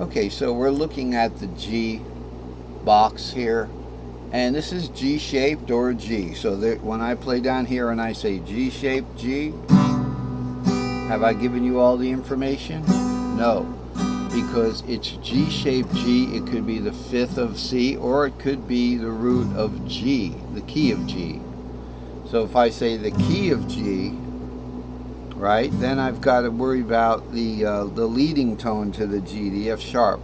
Okay, so we're looking at the G box here, and this is G-shaped or G. So that when I play down here and I say G-shaped G, have I given you all the information? No, because it's G-shaped G. It could be the fifth of C, or it could be the root of G, the key of G. So if I say the key of G, right, then I've got to worry about the leading tone to the G, the F sharp.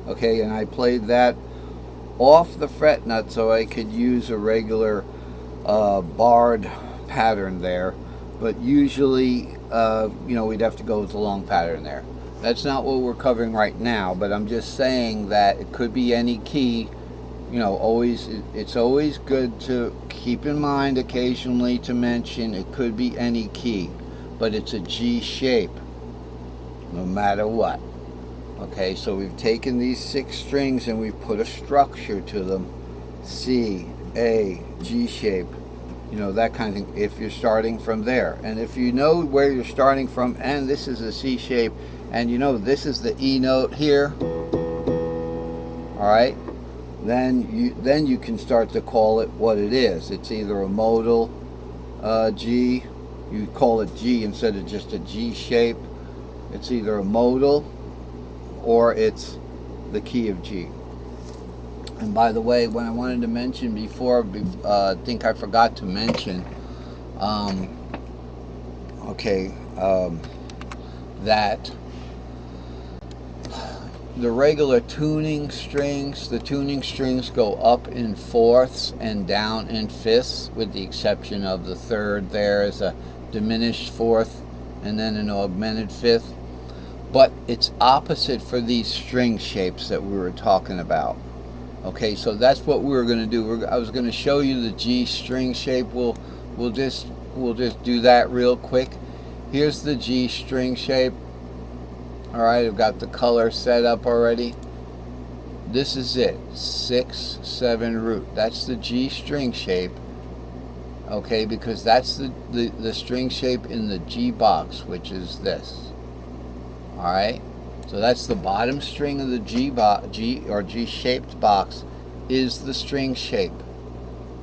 Okay, and I played that off the fret nut so I could use a regular barred pattern there, but usually we'd have to go with the long pattern there. That's not what we're covering right now, but I'm just saying that it could be any key. It's always good to keep in mind occasionally to mention it could be any key, but it's a G shape no matter what. Okay, so we've taken these 6 strings and we've put a structure to them. C, A, G shape, that kind of thing, if you're starting from there. And if you know where you're starting from, and this is a C shape, and this is the E note here, all right, then you can start to call it what it is. It's either a modal G, you call it G instead of just a G shape. It's either a modal or it's the key of G. And by the way, what I wanted to mention before, I think I forgot to mention, that the regular tuning strings, go up in fourths and down in fifths, with the exception of the third. There is a diminished fourth and then an augmented fifth. But it's opposite for these string shapes that we were talking about. Okay, so that's what we were going to do. I was going to show you the G string shape. We'll just do that real quick. Here's the G string shape. All right, I've got the color set up already. This is it, 6, 7 root. That's the G string shape. Okay, because that's the string shape in the G box, which is this. Alright, so that's the bottom string of the G-shaped box is the string shape.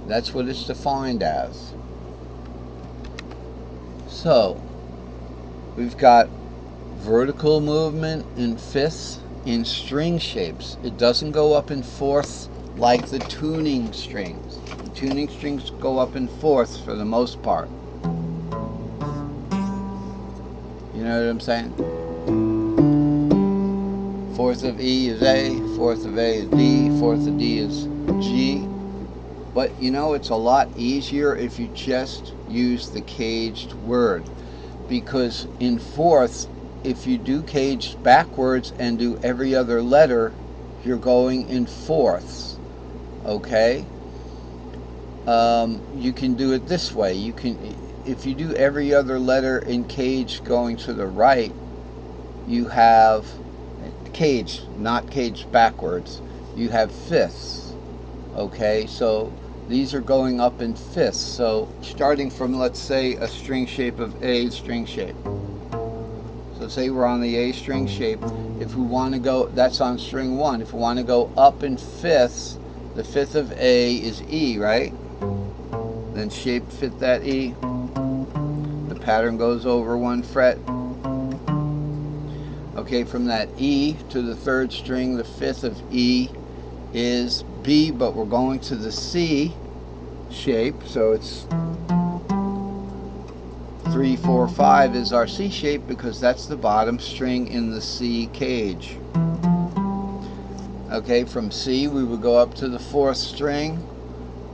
That's what it's defined as. So, we've got vertical movement in fifths in string shapes. It doesn't go up in fourths like the tuning strings. The tuning strings go up in fourths for the most part. You know what I'm saying? Fourth of E is A, fourth of A is D, fourth of D is G. But it's a lot easier if you just use the caged word, because in fourths, if you do caged backwards and do every other letter, you're going in fourths. Okay? You can do it this way. If you do every other letter in cage going to the right, you have caged, not caged backwards, you have fifths. Okay, so these are going up in fifths. So starting from, let's say, a string shape of A string shape. So say we're on the A string shape. If we want to go, that's on string 1. If we want to go up in fifths, the fifth of A is E, right? Then shape fit that E. The pattern goes over 1 fret. Okay, from that E to the third string, the fifth of E is B, but we're going to the C shape, so it's 3, 4, 5 is our C shape because that's the bottom string in the C cage. Okay, from C we would go up to the 4th string.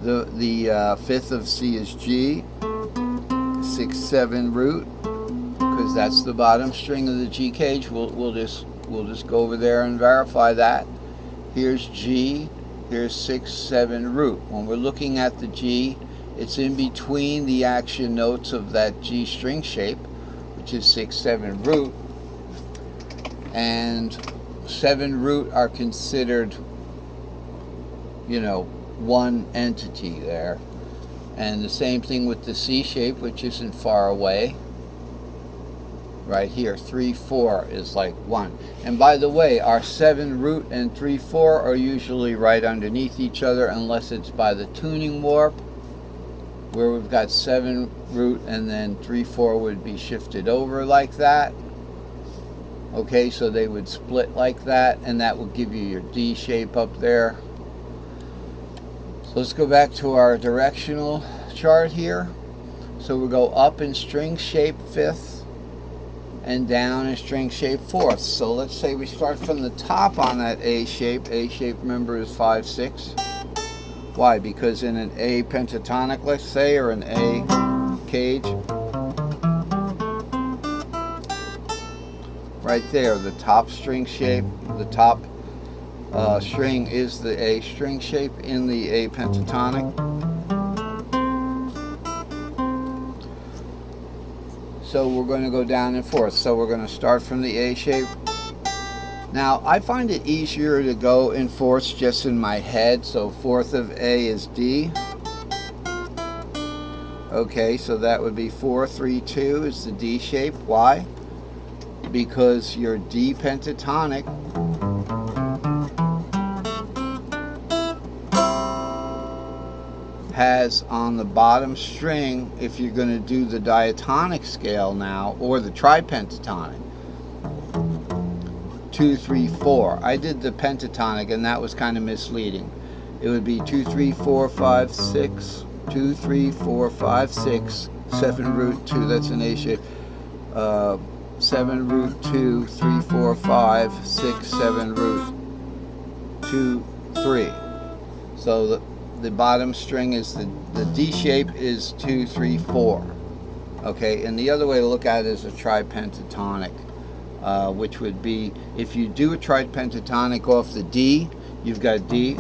The fifth of C is G, 6, 7 root, because that's the bottom string of the G cage. We'll just go over there and verify that. Here's G, here's 6, 7 root. When we're looking at the G, it's in between the action notes of that G string shape, which is 6, 7 root, and 7 root are considered, one entity there. And the same thing with the C shape, which isn't far away. Right here, 3, 4 is like 1. And by the way, our 7 root and 3, 4 are usually right underneath each other, unless it's by the tuning warp, where we've got 7 root and then 3, 4 would be shifted over like that. Okay, so they would split like that, and that will give you your D shape up there. So let's go back to our directional chart here. So we'll go up in string shape 5th and down in string shape 4th. So let's say we start from the top on that A shape. A shape, remember, is 5, 6. Why? Because in an A pentatonic, let's say, or an A cage, right there, the top string shape, the top string is the A string shape in the A pentatonic. So we're going to go down in 4th. So we're going to start from the A shape. Now, I find it easier to go in 4ths just in my head. So 4th of A is D. Okay, so that would be 4, 3, 2 is the D shape. Why? Because your D pentatonic has on the bottom string, if you're going to do the diatonic scale now, or the tripentatonic, 2, 3, 4. I did the pentatonic and that was kind of misleading. It would be 2, 3, 4, 5, 6, 2, 3, 4, 5, 6, 7 root 2, that's an A shape. 7 root 2, 3, 4, 5, 6, 7 root 2, 3. So the bottom string is the D shape is 2, 3, 4. Okay, and the other way to look at it is a tripentatonic, which would be, if you do a tripentatonic off the D, you've got D.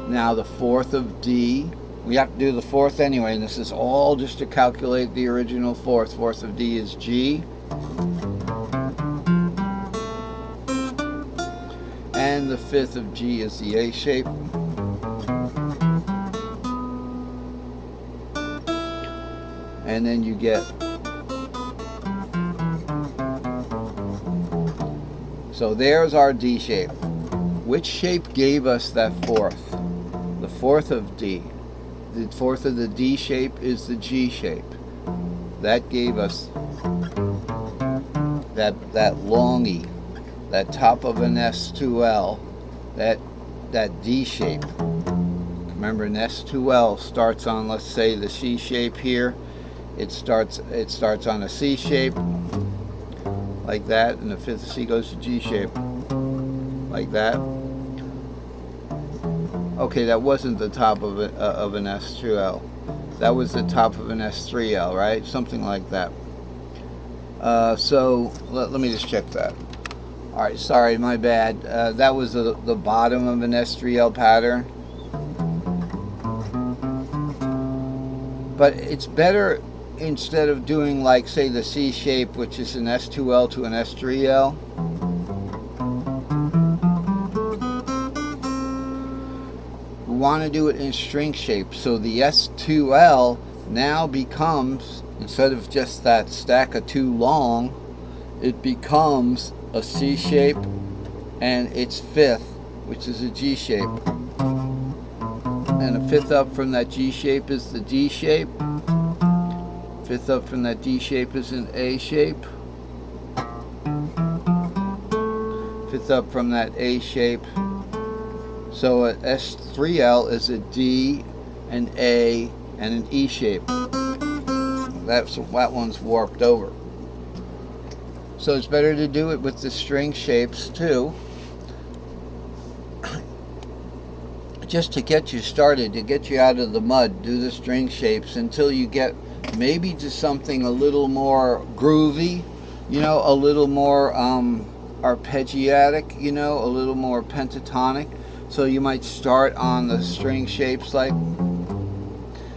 Now the 4th of D, we have to do the 4th anyway, and this is all just to calculate the original 4th. 4th of D is G. And the 5th of G is the A shape. And then you get, so there's our D shape. Which shape gave us that 4th? The 4th of D. The 4th of the D shape is the G shape. That gave us that long E, that top of an S2L, that D shape. Remember, an S2L starts on, let's say, the C shape here. It starts on a C shape like that, and the 5th C goes to G shape like that. Okay, that wasn't the top of an S2L. That was the top of an S3L, right? Something like that. So let me just check that. All right, sorry, my bad. That was the bottom of an S3L pattern. But it's better, instead of doing, like, say, the C shape, which is an S2L to an S3L, we want to do it in string shape. So the S2L now becomes, instead of just that stack of 2 long, it becomes a C shape and its 5th, which is a G shape. And a 5th up from that G shape is the D shape. 5th up from that D shape is an A shape. 5th up from that A shape. So an S3L is a D, an A, and an E shape. That one's warped over. So it's better to do it with the string shapes too, just to get you started, to get you out of the mud. Do the string shapes until you get maybe to something a little more groovy, you know, a little more arpeggiatic, you know, a little more pentatonic. So you might start on the string shapes like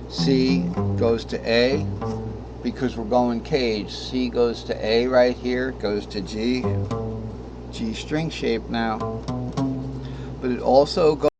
C goes to A, because we're going cage. C goes to A right here, goes to G, G string shape now. But it also goes